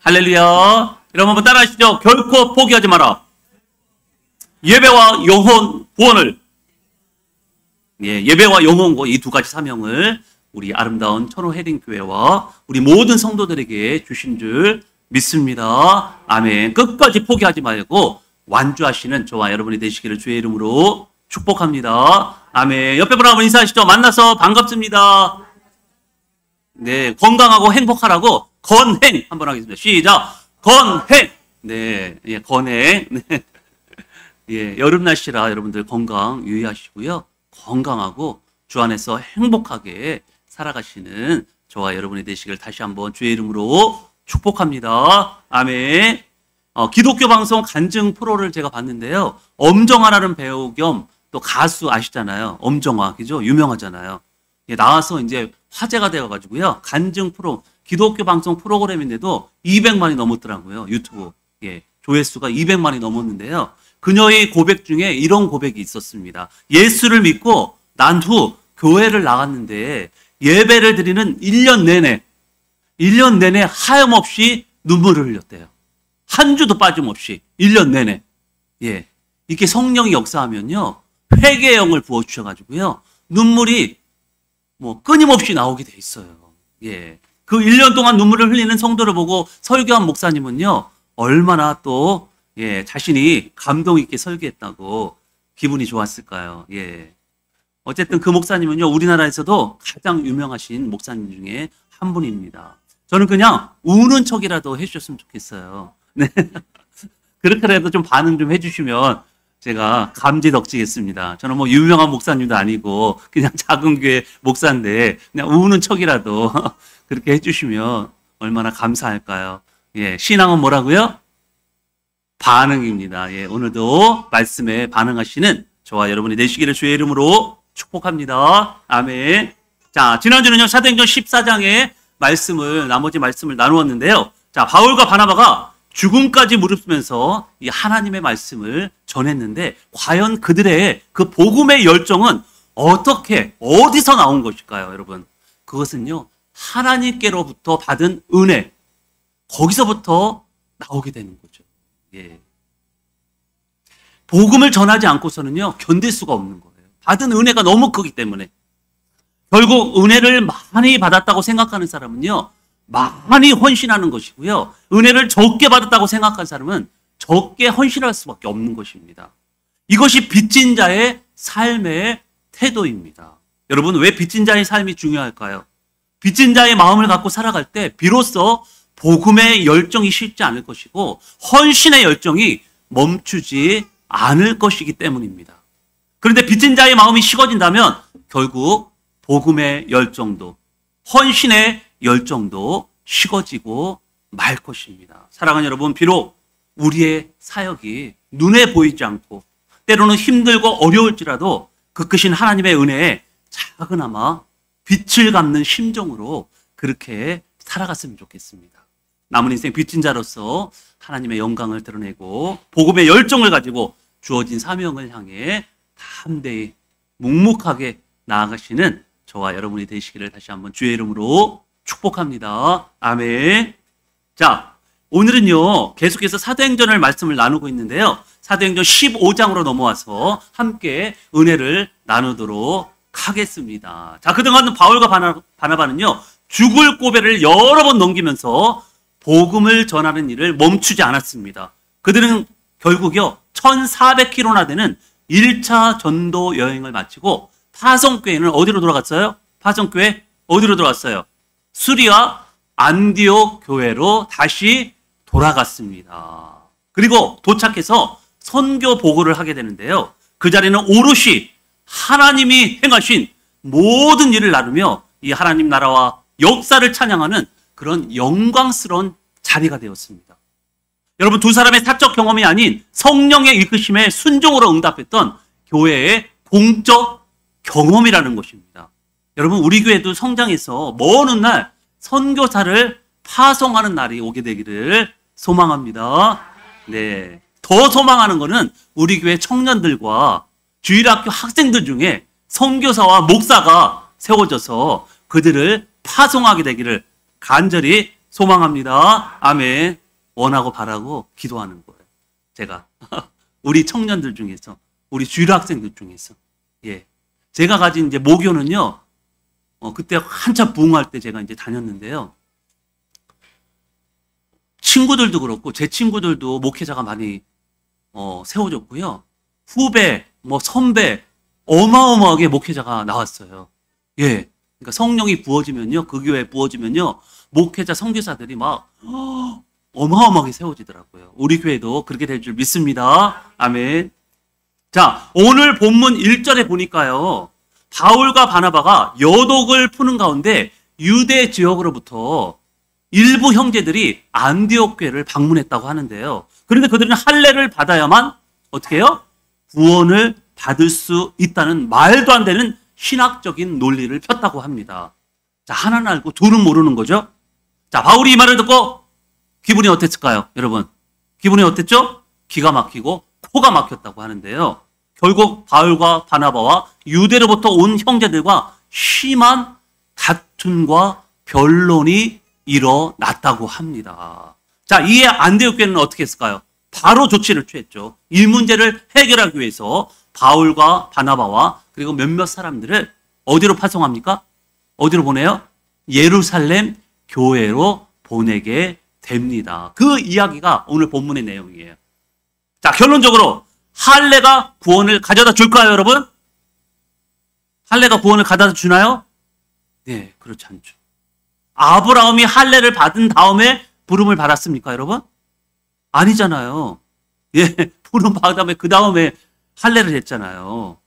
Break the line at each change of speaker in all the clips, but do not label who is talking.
할렐루야. 여러분 한번 따라하시죠. 결코 포기하지 마라. 예배와 영혼 구원을. 예배와 영혼 구원, 이 두 가지 사명을 우리 아름다운 천호 헤딩교회와 우리 모든 성도들에게 주신 줄 믿습니다. 아멘. 끝까지 포기하지 말고 완주하시는 저와 여러분이 되시기를 주의 이름으로 축복합니다. 아멘. 옆에 분 한번 인사하시죠. 만나서 반갑습니다. 네, 건강하고 행복하라고 건행 한번 하겠습니다. 시작. 건행. 네, 건행. 네. 여름 날씨라 여러분들 건강 유의하시고요. 건강하고 주 안에서 행복하게 살아가시는 저와 여러분이 되시길 다시 한번 주의 이름으로 축복합니다. 아멘. 기독교 방송 간증 프로를 제가 봤는데요. 엄정화라는 배우 겸 또 가수 아시잖아요. 엄정화, 그죠? 유명하잖아요. 나와서 이제 화제가 되어가지고요. 간증 프로, 기독교 방송 프로그램인데도 200만이 넘었더라고요. 유튜브. 조회수가 200만이 넘었는데요. 그녀의 고백 중에 이런 고백이 있었습니다. 예수를 믿고 난 후 교회를 나갔는데 예배를 드리는 1년 내내 하염없이 눈물을 흘렸대요. 한 주도 빠짐없이 1년 내내. 이렇게 성령이 역사하면요. 회개의 영을 부어주셔가지고요. 눈물이 끊임없이 나오게 돼 있어요. 그 1년 동안 눈물을 흘리는 성도를 보고 설교한 목사님은요. 얼마나 또 자신이 감동 있게 설교했다고 기분이 좋았을까요? 어쨌든 그 목사님은요. 우리나라에서도 가장 유명하신 목사님 중에 한 분입니다. 저는 그냥 우는 척이라도 해주셨으면 좋겠어요. 네. 그렇게라도 좀 반응 좀 해주시면 제가 감지덕지겠습니다. 저는 유명한 목사님도 아니고 그냥 작은 교회 목사인데 그냥 우는 척이라도 그렇게 해주시면 얼마나 감사할까요? 신앙은 뭐라고요? 반응입니다. 오늘도 말씀에 반응하시는 저와 여러분이 되시기를 주의 이름으로 축복합니다. 아멘. 자, 지난주는요, 사도행전 14장의 나머지 말씀을 나누었는데요. 자, 바울과 바나바가 죽음까지 무릅쓰면서 이 하나님의 말씀을 전했는데, 과연 그들의 그 복음의 열정은 어디서 나온 것일까요, 여러분? 그것은요, 하나님께로부터 받은 은혜, 거기서부터 나오게 되는 거죠. 복음을 전하지 않고서는요, 견딜 수가 없는 거예요. 받은 은혜가 너무 크기 때문에. 결국 은혜를 많이 받았다고 생각하는 사람은요, 많이 헌신하는 것이고요. 은혜를 적게 받았다고 생각하는 사람은 적게 헌신할 수밖에 없는 것입니다. 이것이 빚진 자의 삶의 태도입니다. 여러분, 왜 빚진 자의 삶이 중요할까요? 빚진 자의 마음을 갖고 살아갈 때 비로소 복음의 열정이 식지 않을 것이고 헌신의 열정이 멈추지 않을 것이기 때문입니다. 그런데 빚진 자의 마음이 식어진다면 결국 복음의 열정도, 헌신의 열정도 식어지고 말 것입니다. 사랑하는 여러분, 비록 우리의 사역이 눈에 보이지 않고 때로는 힘들고 어려울지라도 그 크신 하나님의 은혜에 작은아마 빛을 갚는 심정으로 그렇게 살아갔으면 좋겠습니다. 남은 인생 빚진 자로서 하나님의 영광을 드러내고 복음의 열정을 가지고 주어진 사명을 향해 담대히 묵묵하게 나아가시는 저와 여러분이 되시기를 다시 한번 주의 이름으로 축복합니다. 아멘. 자, 오늘은요, 계속해서 사도행전을 말씀을 나누고 있는데요. 사도행전 15장으로 넘어와서 함께 은혜를 나누도록 하겠습니다. 자, 그동안 바울과 바나바는요, 죽을 고배를 여러 번 넘기면서 복음을 전하는 일을 멈추지 않았습니다. 그들은 결국요, 1400km나 되는 1차 전도 여행을 마치고 파송교회는 어디로 돌아갔어요? 파송교회 어디로 돌아갔어요? 수리아 안디옥 교회로 다시 돌아갔습니다. 그리고 도착해서 선교 보고를 하게 되는데요. 그 자리는 오롯이 하나님이 행하신 모든 일을 나누며 이 하나님 나라와 역사를 찬양하는 그런 영광스러운 자리가 되었습니다. 여러분, 두 사람의 사적 경험이 아닌 성령의 이끄심에 순종으로 응답했던 교회의 공적 경험이라는 것입니다. 여러분, 우리 교회도 성장해서 먼 훗날 선교사를 파송하는 날이 오게 되기를 소망합니다. 네. 더 소망하는 것은 우리 교회 청년들과 주일학교 학생들 중에 선교사와 목사가 세워져서 그들을 파송하게 되기를 간절히 소망합니다. 아멘. 원하고 바라고 기도하는 거예요. 제가. 우리 청년들 중에서, 우리 주일 학생들 중에서. 예. 제가 가진 이제 모교는요, 그때 한참 부흥할 때 제가 이제 다녔는데요. 친구들도 그렇고, 제 친구들도 목회자가 많이, 세워졌고요. 후배, 선배, 어마어마하게 목회자가 나왔어요. 예. 그러니까 성령이 부어지면요, 그 교회에 부어지면요, 목회자, 선교사들이 막, 어마어마하게 세워지더라고요. 우리 교회도 그렇게 될 줄 믿습니다. 아멘. 자, 오늘 본문 1절에 보니까요, 바울과 바나바가 여독을 푸는 가운데 유대 지역으로부터 일부 형제들이 안디옥 교회를 방문했다고 하는데요. 그런데 그들은 할례를 받아야만 어떻게 해요? 구원을 받을 수 있다는 말도 안 되는 신학적인 논리를 폈다고 합니다. 자, 하나는 알고 둘은 모르는 거죠. 자, 바울이 이 말을 듣고 기분이 어땠을까요? 여러분, 기분이 어땠죠? 기가 막히고 코가 막혔다고 하는데요. 결국 바울과 바나바와 유대로부터 온 형제들과 심한 다툼과 변론이 일어났다고 합니다. 자, 이에 안디옥 교회는 어떻게 했을까요? 바로 조치를 취했죠. 이 문제를 해결하기 위해서 바울과 바나바와 그리고 몇몇 사람들을 어디로 파송합니까? 어디로 보내요? 예루살렘 교회로 보내게 됩니다. 그 이야기가 오늘 본문의 내용이에요. 자, 결론적으로 할례가 구원을 가져다 줄까요, 여러분? 할례가 구원을 가져다 주나요? 네, 그렇지 않죠. 아브라함이 할례를 받은 다음에 부름을 받았습니까, 여러분? 아니잖아요. 예, 부름 받은 다음에 그 다음에 할례를 했잖아요.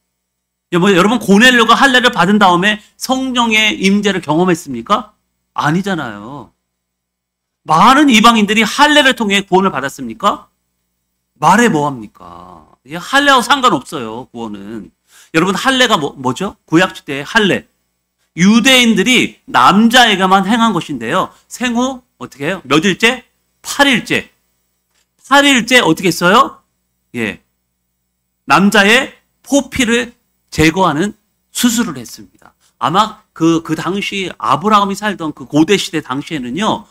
여러분 고넬료가 할례를 받은 다음에 성령의 임재를 경험했습니까? 아니잖아요. 많은 이방인들이 할례를 통해 구원을 받았습니까? 말해 뭐합니까? 할례하고 상관없어요, 구원은. 여러분, 할례가 뭐죠? 구약시대의 할례. 유대인들이 남자에게만 행한 것인데요. 생후 어떻게 해요? 몇 일째? 8일째. 8일째 어떻게 했어요? 예. 남자의 포피를 제거하는 수술을 했습니다. 아마 그 당시 아브라함이 살던 그 고대 시대 당시에는요,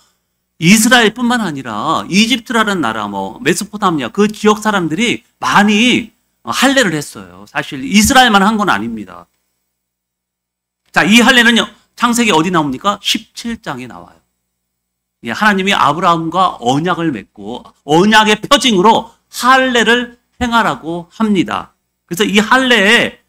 이스라엘뿐만 아니라 이집트라는 나라, 메소포타미아 그 지역 사람들이 많이 할례를 했어요. 사실 이스라엘만 한 건 아닙니다. 자, 이 할례는요, 창세기 어디 나옵니까? 17장에 나와요. 예, 하나님이 아브라함과 언약을 맺고 언약의 표징으로 할례를 행하라고 합니다. 그래서 이 할례의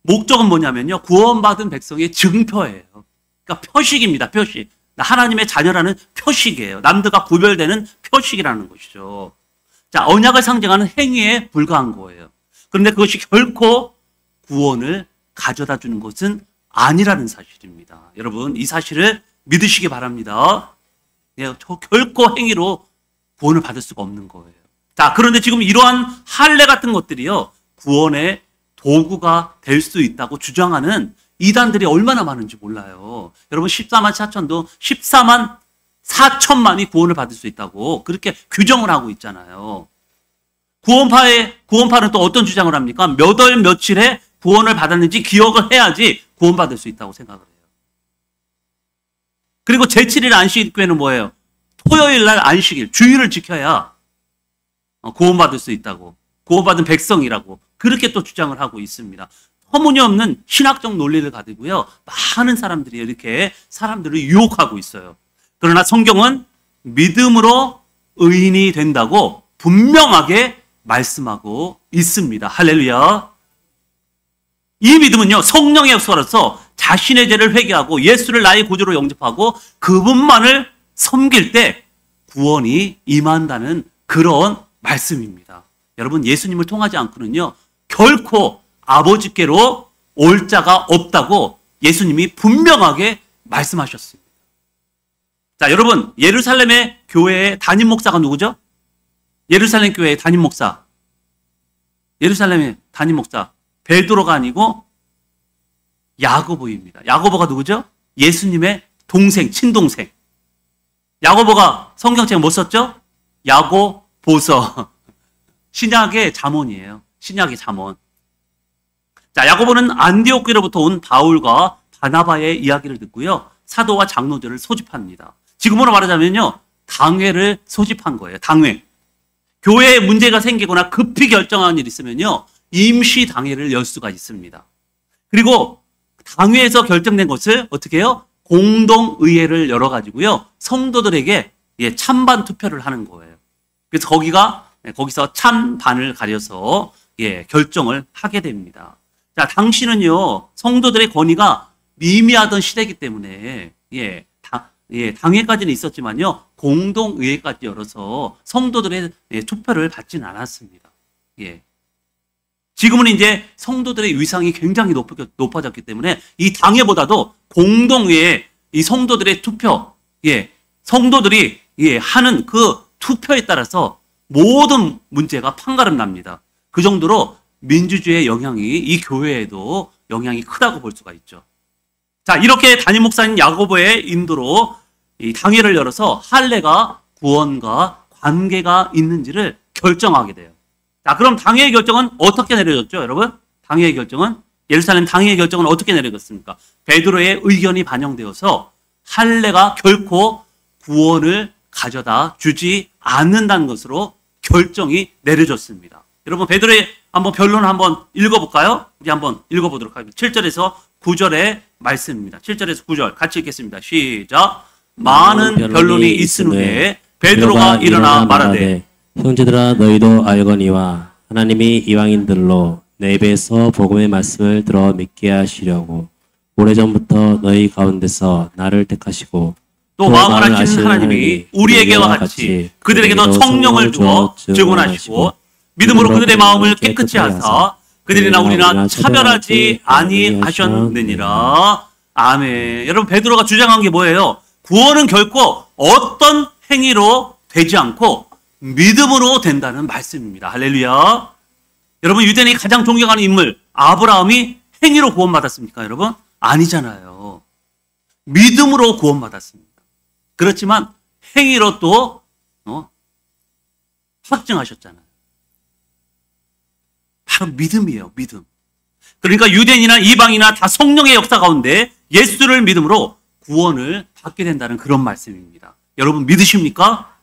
목적은 뭐냐면요, 구원받은 백성의 증표예요. 그러니까 표식입니다, 표식. 하나님의 자녀라는 표식이에요. 남들과 구별되는 표식이라는 것이죠. 자, 언약을 상징하는 행위에 불과한 거예요. 그런데 그것이 결코 구원을 가져다 주는 것은 아니라는 사실입니다. 여러분, 이 사실을 믿으시기 바랍니다. 예, 결코 행위로 구원을 받을 수가 없는 거예요. 자, 그런데 지금 이러한 할례 같은 것들이요, 구원의 도구가 될 수 있다고 주장하는 이단들이 얼마나 많은지 몰라요. 여러분, 14만 4천도 14만 4천만이 구원을 받을 수 있다고 그렇게 규정을 하고 있잖아요. 구원파는 또 어떤 주장을 합니까? 몇 월 며칠에 구원을 받았는지 기억을 해야지 구원받을 수 있다고 생각을 해요. 그리고 제7일 안식일교회는 뭐예요? 토요일 날 안식일, 주일을 지켜야 구원받을 수 있다고, 구원받은 백성이라고 그렇게 또 주장을 하고 있습니다. 터무니없는 신학적 논리를 가지고요, 많은 사람들이 이렇게 사람들을 유혹하고 있어요. 그러나 성경은 믿음으로 의인이 된다고 분명하게 말씀하고 있습니다. 할렐루야. 이 믿음은요, 성령의 역사로서 자신의 죄를 회개하고 예수를 나의 구주로 영접하고 그분만을 섬길 때 구원이 임한다는 그런 말씀입니다. 여러분, 예수님을 통하지 않고는요, 결코 아버지께로 올 자가 없다고 예수님이 분명하게 말씀하셨습니다. 자, 여러분, 예루살렘의 교회의 담임 목사가 누구죠? 예루살렘 교회의 담임 목사. 예루살렘의 담임 목사. 베드로가 아니고 야고보입니다. 야고보가 누구죠? 예수님의 동생, 친동생. 야고보가 성경책에 뭐 썼죠? 야고보서. 신약의 잠언이에요. 신약의 잠언. 자, 야고보는 안디옥 교회로부터 온 바울과 바나바의 이야기를 듣고요, 사도와 장로들을 소집합니다. 지금으로 말하자면요, 당회를 소집한 거예요. 당회. 교회에 문제가 생기거나 급히 결정한 일이 있으면요, 임시 당회를 열 수가 있습니다. 그리고 당회에서 결정된 것을 어떻게 해요? 공동의회를 열어가지고요, 성도들에게 찬반 투표를 하는 거예요. 그래서 거기서 찬반을 가려서 결정을 하게 됩니다. 자, 당시는요, 성도들의 권위가 미미하던 시대이기 때문에 당회까지는 있었지만요, 공동의회까지 열어서 성도들의 투표를 받지는 않았습니다. 지금은 이제 성도들의 위상이 굉장히 높아졌기 때문에 이 당회보다도 공동의회, 이 성도들의 투표, 성도들이 하는 그 투표에 따라서 모든 문제가 판가름 납니다. 그 정도로 민주주의의 영향이 이 교회에도 영향이 크다고 볼 수가 있죠. 자, 이렇게 담임 목사님 야고보의 인도로 이 당회를 열어서 할례가 구원과 관계가 있는지를 결정하게 돼요. 자, 그럼 당회의 결정은 어떻게 내려졌죠, 여러분? 당회의 결정은, 예루살렘 당회의 결정은 어떻게 내려졌습니까? 베드로의 의견이 반영되어서 할례가 결코 구원을 가져다 주지 않는다는 것으로 결정이 내려졌습니다. 여러분, 베드로의 한번 변론 한번 읽어볼까요? 우리 한번 읽어보도록 하겠습니다. 7절에서 9절의 말씀입니다. 7절에서 9절 같이 읽겠습니다. 시작. 많은 변론이 있은 후에 베드로가 일어나 말하되,
형제들아, 너희도 알거니와 하나님이 이방인들로 내 입에서 복음의 말씀을 들어 믿게 하시려고 오래전부터 너희 가운데서 나를 택하시고
또 마음을 하시는 하나님이 우리에게와 같이 그들에게도 성령을 주어 증언하시고 믿음으로 그들의 마음을 깨끗이 하사 그들이나 우리나 차별하지 아니하셨느니라. 아멘. 여러분, 베드로가 주장한 게 뭐예요? 구원은 결코 어떤 행위로 되지 않고 믿음으로 된다는 말씀입니다. 할렐루야. 여러분, 유대인이 가장 존경하는 인물 아브라함이 행위로 구원받았습니까, 여러분? 아니잖아요. 믿음으로 구원받았습니다. 그렇지만 행위로 또 확증하셨잖아요. 바로 믿음이에요, 믿음. 그러니까 유대인이나 이방이나 다 성령의 역사 가운데 예수를 믿음으로 구원을 받게 된다는 그런 말씀입니다. 여러분, 믿으십니까?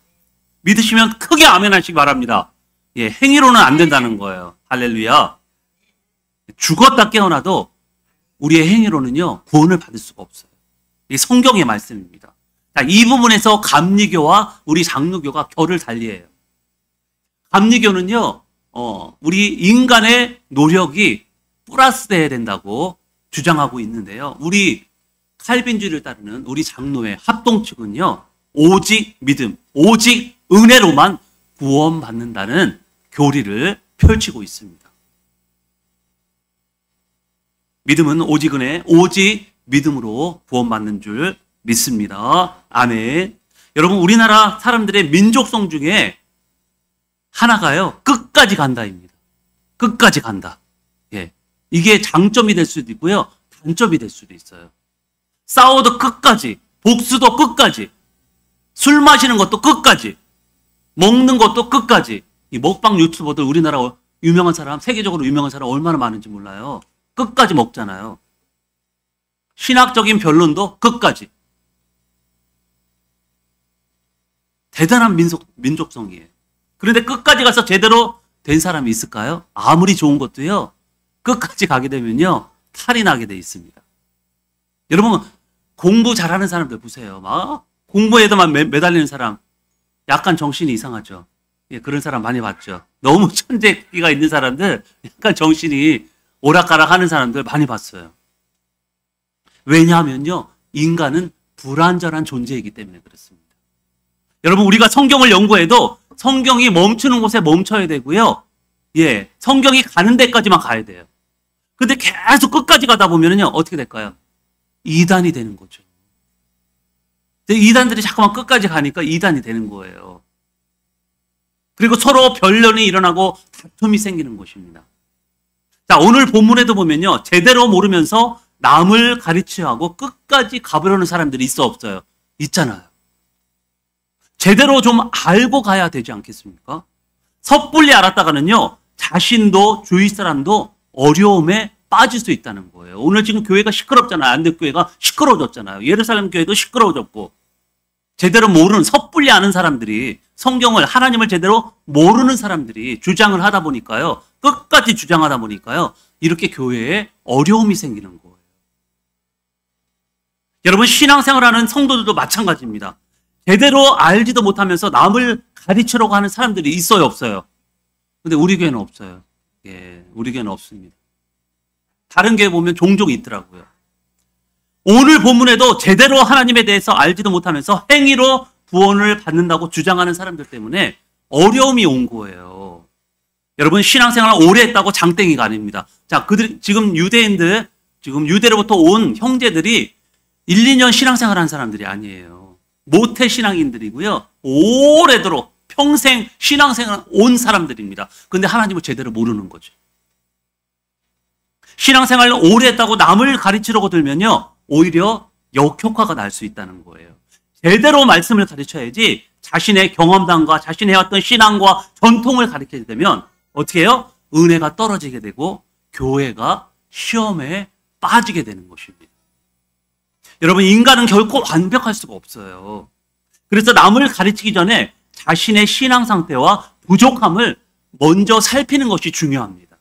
믿으시면 크게 아멘 하시기 바랍니다. 행위로는 안 된다는 거예요. 할렐루야. 죽었다 깨어나도 우리의 행위로는요, 구원을 받을 수가 없어요. 이 성경의 말씀입니다. 자, 이 부분에서 감리교와 우리 장로교가 결을 달리해요. 감리교는요, 우리 인간의 노력이 플러스 돼야 된다고 주장하고 있는데요. 우리 칼빈주의를 따르는 우리 장로회 합동 측은요, 오직 믿음, 오직 은혜로만 구원받는다는 교리를 펼치고 있습니다. 믿음은 오직 은혜, 오직 믿음으로 구원받는 줄 믿습니다. 아멘. 여러분, 우리나라 사람들의 민족성 중에 하나가요, 끝까지 간다입니다. 끝까지 간다. 이게 장점이 될 수도 있고요, 단점이 될 수도 있어요. 싸워도 끝까지, 복수도 끝까지, 술 마시는 것도 끝까지, 먹는 것도 끝까지. 이 먹방 유튜버들 우리나라 유명한 사람, 세계적으로 유명한 사람 얼마나 많은지 몰라요. 끝까지 먹잖아요. 신학적인 변론도 끝까지. 대단한 민족성이에요. 그런데 끝까지 가서 제대로 된 사람이 있을까요? 아무리 좋은 것도요, 끝까지 가게 되면요, 탈이 나게 돼 있습니다. 여러분, 공부 잘하는 사람들 보세요. 막 공부에도만 매달리는 사람, 약간 정신이 이상하죠. 그런 사람 많이 봤죠. 너무 천재기가 있는 사람들, 약간 정신이 오락가락 하는 사람들 많이 봤어요. 왜냐하면요, 인간은 불완전한 존재이기 때문에 그렇습니다. 여러분, 우리가 성경을 연구해도 성경이 멈추는 곳에 멈춰야 되고요. 성경이 가는 데까지만 가야 돼요. 근데 계속 끝까지 가다 보면요, 어떻게 될까요? 이단이 되는 거죠. 이단들이 자꾸만 끝까지 가니까 이단이 되는 거예요. 그리고 서로 변론이 일어나고 다툼이 생기는 것입니다. 자, 오늘 본문에도 보면요, 제대로 모르면서 남을 가르치려 하고 끝까지 가보려는 사람들이 있어 없어요? 있잖아요. 제대로 좀 알고 가야 되지 않겠습니까? 섣불리 알았다가는요, 자신도 주위 사람도 어려움에 빠질 수 있다는 거예요. 오늘 지금 교회가 시끄럽잖아요. 안대교회가 시끄러워졌잖아요. 예루살렘 교회도 시끄러워졌고. 제대로 모르는, 섣불리 아는 사람들이, 성경을, 하나님을 제대로 모르는 사람들이 주장을 하다 보니까요, 끝까지 주장하다 보니까요, 이렇게 교회에 어려움이 생기는 거예요. 여러분, 신앙생활하는 성도들도 마찬가지입니다. 제대로 알지도 못하면서 남을 가르치려고 하는 사람들이 있어요, 없어요? 근데 우리 교회는 없어요. 예, 우리 교회는 없습니다. 다른 교회 보면 종종 있더라고요. 오늘 본문에도 제대로 하나님에 대해서 알지도 못하면서 행위로 구원을 받는다고 주장하는 사람들 때문에 어려움이 온 거예요. 여러분, 신앙생활 오래 했다고 장땡이가 아닙니다. 자, 지금 유대로부터 온 형제들이 1, 2년 신앙생활 한 사람들이 아니에요. 모태 신앙인들이고요. 오래도록 평생 신앙생활 온 사람들입니다. 근데 하나님을 제대로 모르는 거죠. 신앙생활을 오래 했다고 남을 가르치려고 들면요, 오히려 역효과가 날 수 있다는 거예요. 제대로 말씀을 가르쳐야지 자신의 경험담과 자신의 어떤 신앙과 전통을 가르치게 되면 어떻게 해요? 은혜가 떨어지게 되고 교회가 시험에 빠지게 되는 것입니다. 여러분, 인간은 결코 완벽할 수가 없어요. 그래서 남을 가르치기 전에 자신의 신앙 상태와 부족함을 먼저 살피는 것이 중요합니다.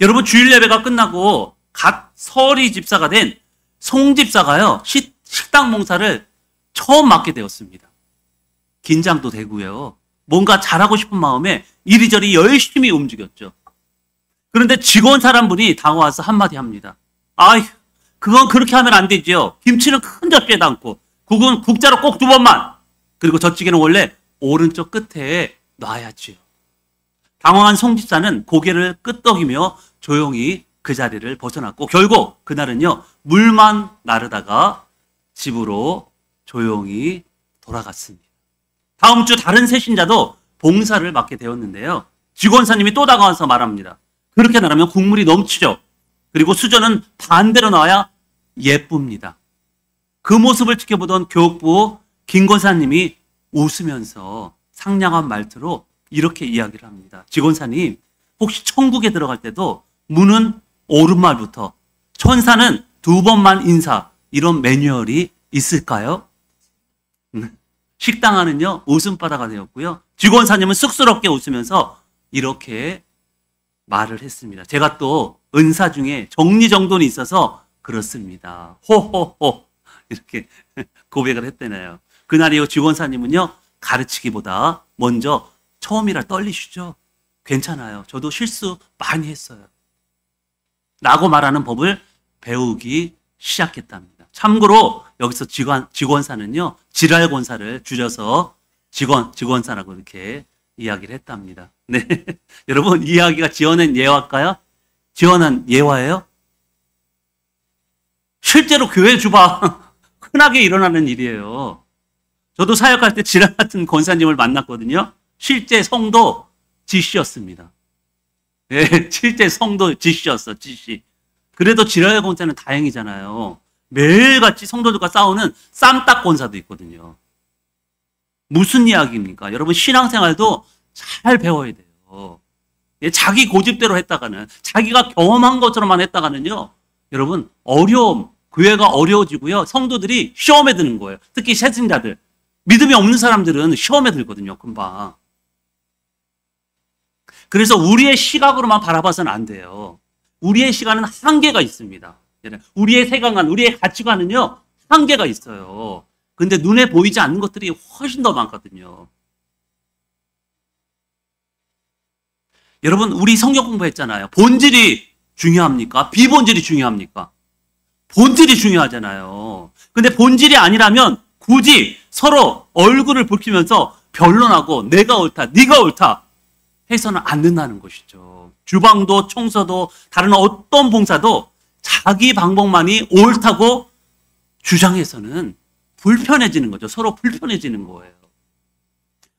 여러분, 주일 예배가 끝나고 갓 서리 집사가 된 송 집사가요, 식당 봉사를 처음 맡게 되었습니다. 긴장도 되고요. 뭔가 잘하고 싶은 마음에 이리저리 열심히 움직였죠. 그런데 직원 사람분이 다가와서 한마디 합니다. 아휴, 그건 그렇게 하면 안 되지요. 김치는 큰 접시에 담고, 국은 국자로 꼭 2번만. 그리고 젓찌개는 원래 오른쪽 끝에 놔야지요. 당황한 송 집사는 고개를 끄덕이며 조용히 그 자리를 벗어났고, 결국 그날은요, 물만 나르다가 집으로 조용히 돌아갔습니다. 다음 주 다른 새신자도 봉사를 맡게 되었는데요, 직원사님이 또 다가와서 말합니다. 그렇게 나르면 국물이 넘치죠. 그리고 수저는 반대로 나와야 예쁩니다. 그 모습을 지켜보던 교육부 김 권사님이 웃으면서 상냥한 말투로 이렇게 이야기를 합니다. 직원사님, 혹시 천국에 들어갈 때도 문은 오른말부터, 천사는 2번만 인사, 이런 매뉴얼이 있을까요? 식당 안은요, 웃음바다가 되었고요. 직원사님은 쑥스럽게 웃으면서 이렇게 말을 했습니다. 제가 또 은사 중에 정리정돈이 있어서 그렇습니다. 호호호, 이렇게 고백을 했대네요. 그날 이후 직원사님은요, 가르치기보다 먼저 처음이라 떨리시죠? 괜찮아요. 저도 실수 많이 했어요. 라고 말하는 법을 배우기 시작했답니다. 참고로 여기서 직원사는요, 지랄권사를 줄여서 직원사라고 이렇게 이야기를 했답니다. 네. 여러분, 이 이야기가 지어낸 예화일까요? 지어낸 예화예요? 실제로 교회 주방 흔하게 일어나는 일이에요. 저도 사역할 때 지랄 같은 권사님을 만났거든요. 실제 성도 지씨였습니다. 예, 실제 성도 지씨였어, 지씨. 그래도 지랄 권사는 다행이잖아요. 매일같이 성도들과 싸우는 쌈딱 권사도 있거든요. 무슨 이야기입니까? 여러분, 신앙생활도 잘 배워야 돼요. 예, 자기 고집대로 했다가는, 자기가 경험한 것처럼만 했다가는요, 여러분, 교회가 어려워지고요, 성도들이 시험에 드는 거예요. 특히 새신자들. 믿음이 없는 사람들은 시험에 들거든요, 금방. 그래서 우리의 시각으로만 바라봐서는 안 돼요. 우리의 시간은 한계가 있습니다. 우리의 세간관, 우리의 가치관은요, 한계가 있어요. 근데 눈에 보이지 않는 것들이 훨씬 더 많거든요. 여러분, 우리 성경 공부했잖아요. 본질이 중요합니까? 비본질이 중요합니까? 본질이 중요하잖아요. 근데 본질이 아니라면 굳이 서로 얼굴을 붉히면서 변론하고 내가 옳다, 네가 옳다 해서는 안 된다는 것이죠. 주방도 청소도 다른 어떤 봉사도 자기 방법만이 옳다고 주장해서는 불편해지는 거죠. 서로 불편해지는 거예요.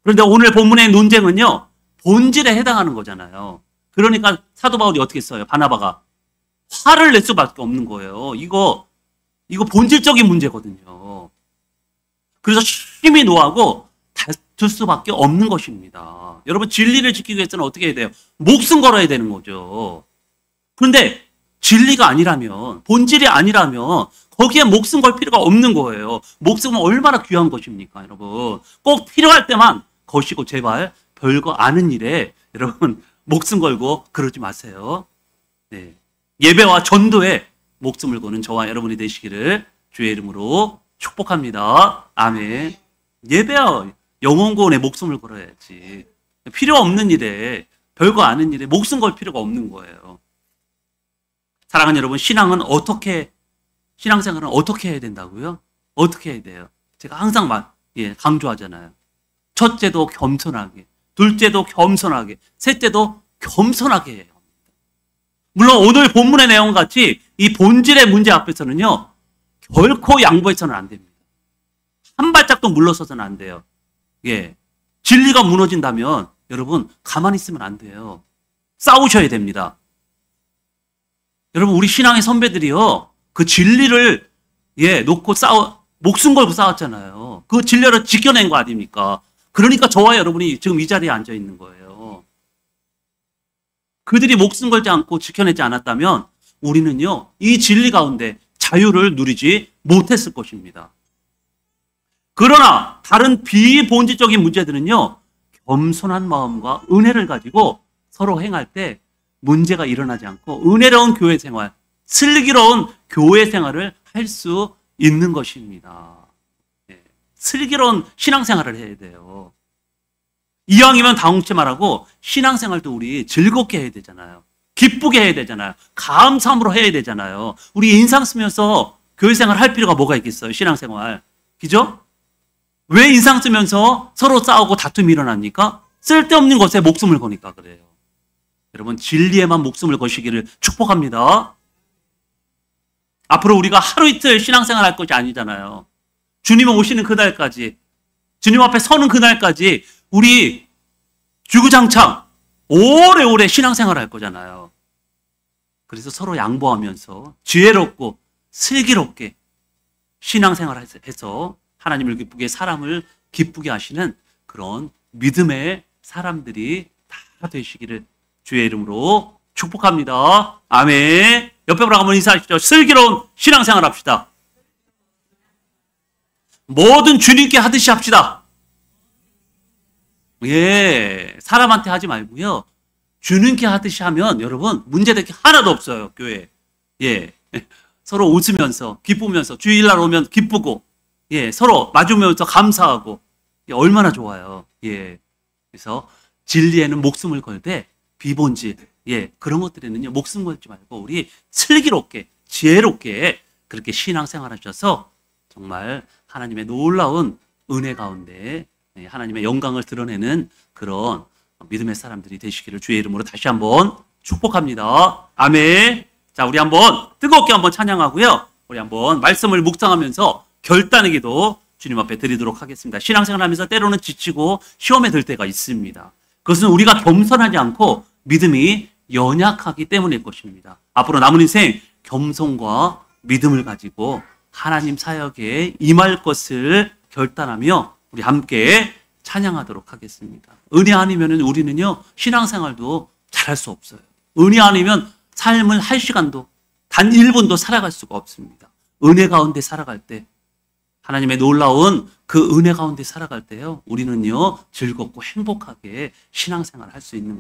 그런데 오늘 본문의 논쟁은요, 본질에 해당하는 거잖아요. 그러니까 사도 바울이 어떻게 써요? 바나바가 화를 낼 수밖에 없는 거예요. 이거 본질적인 문제거든요. 그래서 힘이 노하고 다툴 수밖에 없는 것입니다. 여러분, 진리를 지키기 위해서는 어떻게 해야 돼요? 목숨 걸어야 되는 거죠. 그런데 진리가 아니라면, 본질이 아니라면 거기에 목숨 걸 필요가 없는 거예요. 목숨은 얼마나 귀한 것입니까, 여러분. 꼭 필요할 때만 거시고 제발 별거 아는 일에 여러분 목숨 걸고 그러지 마세요. 네. 예배와 전도에 목숨을 거는 저와 여러분이 되시기를 주의 이름으로 축복합니다. 아멘. 예배와 영혼구원에 목숨을 걸어야지. 필요 없는 일에, 별거 아는 일에 목숨 걸 필요가 없는 거예요. 사랑하는 여러분, 신앙생활은 어떻게 해야 된다고요? 어떻게 해야 돼요? 제가 항상 강조하잖아요. 첫째도 겸손하게, 둘째도 겸손하게, 셋째도 겸손하게 해요. 물론 오늘 본문의 내용 같이 이 본질의 문제 앞에서는요, 결코 양보해서는 안 됩니다. 한 발짝도 물러서서는 안 돼요. 예. 진리가 무너진다면 여러분 가만히 있으면 안 돼요. 싸우셔야 됩니다. 여러분 우리 신앙의 선배들이요, 그 진리를 놓고 목숨 걸고 싸웠잖아요. 그 진리를 지켜낸 거 아닙니까? 그러니까 저와 여러분이 지금 이 자리에 앉아 있는 거예요. 그들이 목숨 걸지 않고 지켜내지 않았다면 우리는요, 이 진리 가운데 자유를 누리지 못했을 것입니다. 그러나 다른 비본질적인 문제들은요, 겸손한 마음과 은혜를 가지고 서로 행할 때 문제가 일어나지 않고 은혜로운 교회 생활, 슬기로운 교회 생활을 할 수 있는 것입니다. 슬기로운 신앙생활을 해야 돼요. 이왕이면 다홍채 말하고 신앙생활도 우리 즐겁게 해야 되잖아요. 기쁘게 해야 되잖아요. 감사함으로 해야 되잖아요. 우리 인상 쓰면서 교회생활 할 필요가 뭐가 있겠어요? 신앙생활. 그죠? 왜 인상 쓰면서 서로 싸우고 다툼이 일어납니까? 쓸데없는 것에 목숨을 거니까 그래요. 여러분 진리에만 목숨을 거시기를 축복합니다. 앞으로 우리가 하루 이틀 신앙생활 할 것이 아니잖아요. 주님 오시는 그날까지, 주님 앞에 서는 그날까지 우리 주구장창 오래오래 신앙생활 할 거잖아요. 그래서 서로 양보하면서 지혜롭고 슬기롭게 신앙생활 해서 하나님을 기쁘게, 사람을 기쁘게 하시는 그런 믿음의 사람들이 다 되시기를 주의 이름으로 축복합니다. 아멘. 옆에 분하고 한번 인사하시죠. 슬기로운 신앙생활 합시다. 뭐든 주님께 하듯이 합시다. 예, 사람한테 하지 말고요. 주님께 하듯이 하면 여러분 문제될 게 하나도 없어요, 교회. 예, 서로 웃으면서 기쁘면서 주일날 오면 기쁘고, 예, 서로 마주보면서 감사하고, 예, 얼마나 좋아요. 예, 그래서 진리에는 목숨을 걸되 비본질, 예, 그런 것들에는요 목숨 걸지 말고 우리 슬기롭게 지혜롭게 그렇게 신앙생활 하셔서 정말 하나님의 놀라운 은혜 가운데 하나님의 영광을 드러내는 그런 믿음의 사람들이 되시기를 주의 이름으로 다시 한번 축복합니다. 아멘. 자, 우리 한번 뜨겁게 한번 찬양하고요. 우리 한번 말씀을 묵상하면서 결단의 기도 주님 앞에 드리도록 하겠습니다. 신앙생활 하면서 때로는 지치고 시험에 들 때가 있습니다. 그것은 우리가 겸손하지 않고 믿음이 연약하기 때문일 것입니다. 앞으로 남은 인생 겸손과 믿음을 가지고 하나님 사역에 임할 것을 결단하며 우리 함께 찬양하도록 하겠습니다. 은혜 아니면 우리는요 신앙생활도 잘할 수 없어요. 은혜 아니면 삶을 할 시간도 단 1분도 살아갈 수가 없습니다. 은혜 가운데 살아갈 때, 하나님의 놀라운 그 은혜 가운데 살아갈 때요 우리는요 즐겁고 행복하게 신앙생활을 할 수 있는 거예요.